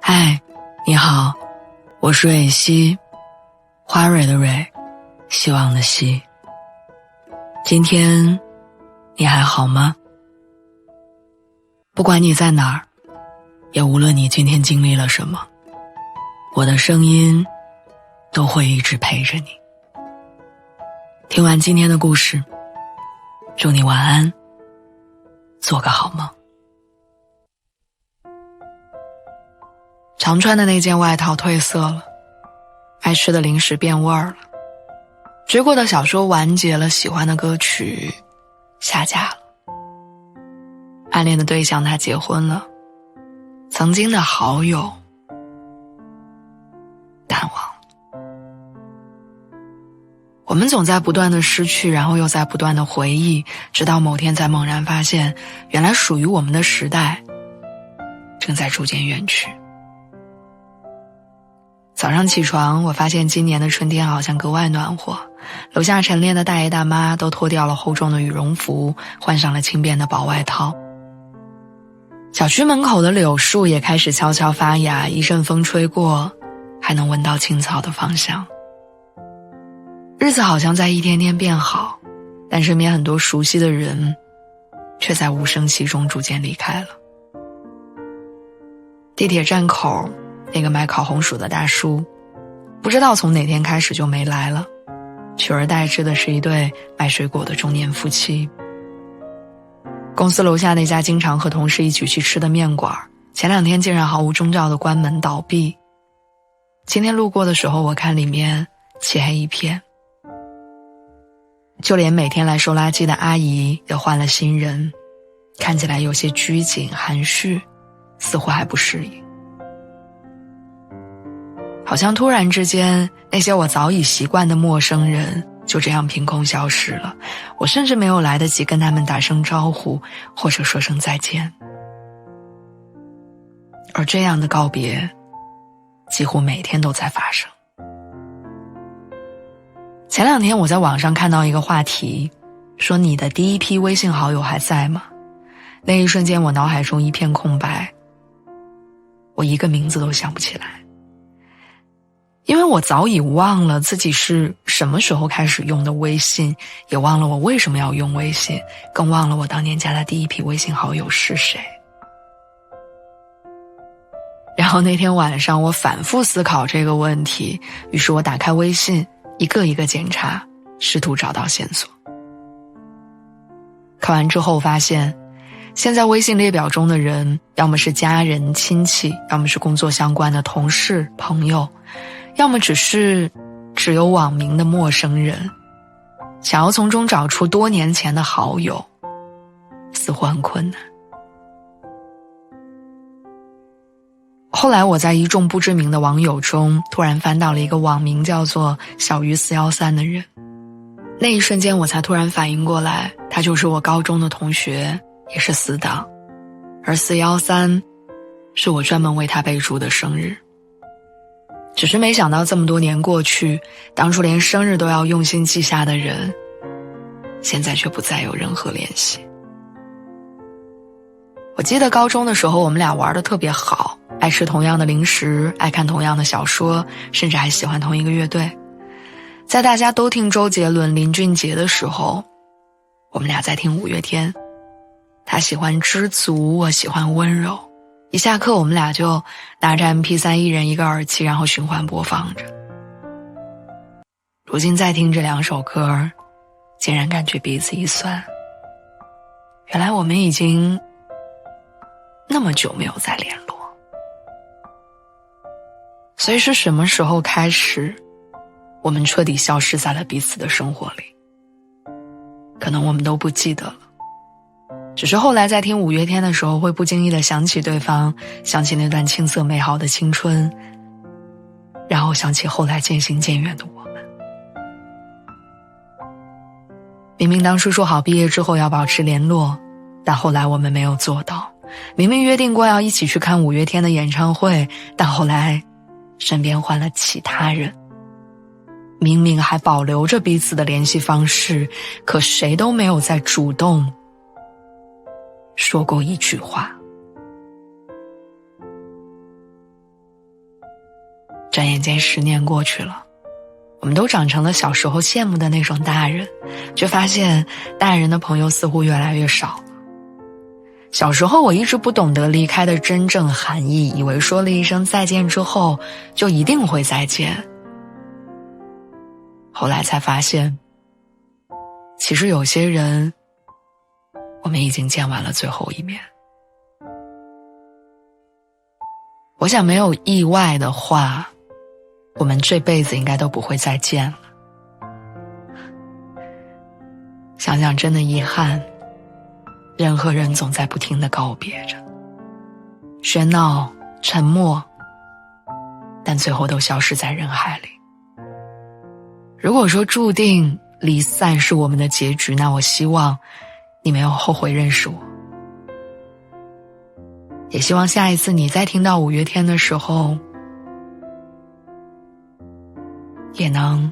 嗨，你好，我是蕊希，花蕊的蕊，希望的希。今天你还好吗？不管你在哪儿，也无论你今天经历了什么，我的声音都会一直陪着你。听完今天的故事，祝你晚安，做个好梦。常穿的那件外套褪色了，爱吃的零食变味儿了，追过的小说完结了，喜欢的歌曲下架了，暗恋的对象他结婚了，曾经的好友淡忘了。我们总在不断的失去，然后又在不断的回忆，直到某天才猛然发现，原来属于我们的时代正在逐渐远去。早上起床，我发现今年的春天好像格外暖和，楼下晨练的大爷大妈都脱掉了厚重的羽绒服，换上了轻便的薄外套。小区门口的柳树也开始悄悄发芽，一阵风吹过，还能闻到青草的芳香。日子好像在一天天变好，但身边很多熟悉的人却在无声息中逐渐离开了。地铁站口那个卖烤红薯的大叔，不知道从哪天开始就没来了，取而代之的是一对卖水果的中年夫妻。公司楼下那家经常和同事一起去吃的面馆，前2天竟然毫无征兆的关门倒闭。今天路过的时候，我看里面漆黑一片，就连每天来收垃圾的阿姨也换了新人，看起来有些拘谨含蓄，似乎还不适应。好像突然之间，那些我早已习惯的陌生人就这样凭空消失了，我甚至没有来得及跟他们打声招呼，或者说声再见。而这样的告别几乎每天都在发生。前2天我在网上看到一个话题，说你的第一批微信好友还在吗？那一瞬间我脑海中一片空白，我一个名字都想不起来。因为我早已忘了自己是什么时候开始用的微信，也忘了我为什么要用微信，更忘了我当年加的第一批微信好友是谁。然后那天晚上我反复思考这个问题，于是我打开微信，一个一个检查，试图找到线索。看完之后发现，现在微信列表中的人，要么是家人亲戚，要么是工作相关的同事朋友，要么只有网名的陌生人。想要从中找出多年前的好友，似乎很困难。后来我在一众不知名的网友中，突然翻到了一个网名叫做小鱼413的人。那一瞬间我才突然反应过来，他就是我高中的同学，也是死党，而413是我专门为他备注的生日。只是没想到这么多年过去，当初连生日都要用心记下的人，现在却不再有任何联系。我记得高中的时候，我们俩玩得特别好，爱吃同样的零食，爱看同样的小说，甚至还喜欢同一个乐队。在大家都听周杰伦、林俊杰的时候，我们俩在听五月天。他喜欢知足，我喜欢温柔。一下课我们俩就拿着 MP3， 一人一个耳机，然后循环播放着。如今再听这2首歌，竟然感觉鼻子一酸，原来我们已经那么久没有再联络。所以是什么时候开始，我们彻底消失在了彼此的生活里？可能我们都不记得了，只是后来在听五月天的时候，会不经意地想起对方，想起那段青涩美好的青春，然后想起后来渐行渐远的我们。明明当初说好毕业之后要保持联络，但后来我们没有做到。明明约定过要一起去看五月天的演唱会，但后来身边换了其他人。明明还保留着彼此的联系方式，可谁都没有再主动说过一句话。转眼间10年过去了，我们都长成了小时候羡慕的那种大人，却发现大人的朋友似乎越来越少。小时候我一直不懂得离开的真正含义，以为说了一声再见之后就一定会再见。后来才发现，其实有些人我们已经见完了最后一面。我想没有意外的话，我们这辈子应该都不会再见了。想想真的遗憾，人和人总在不停地告别着，喧闹沉默，但最后都消失在人海里。如果说注定离散是我们的结局，那我希望你没有后悔认识我，也希望下一次你再听到5月天的时候，也能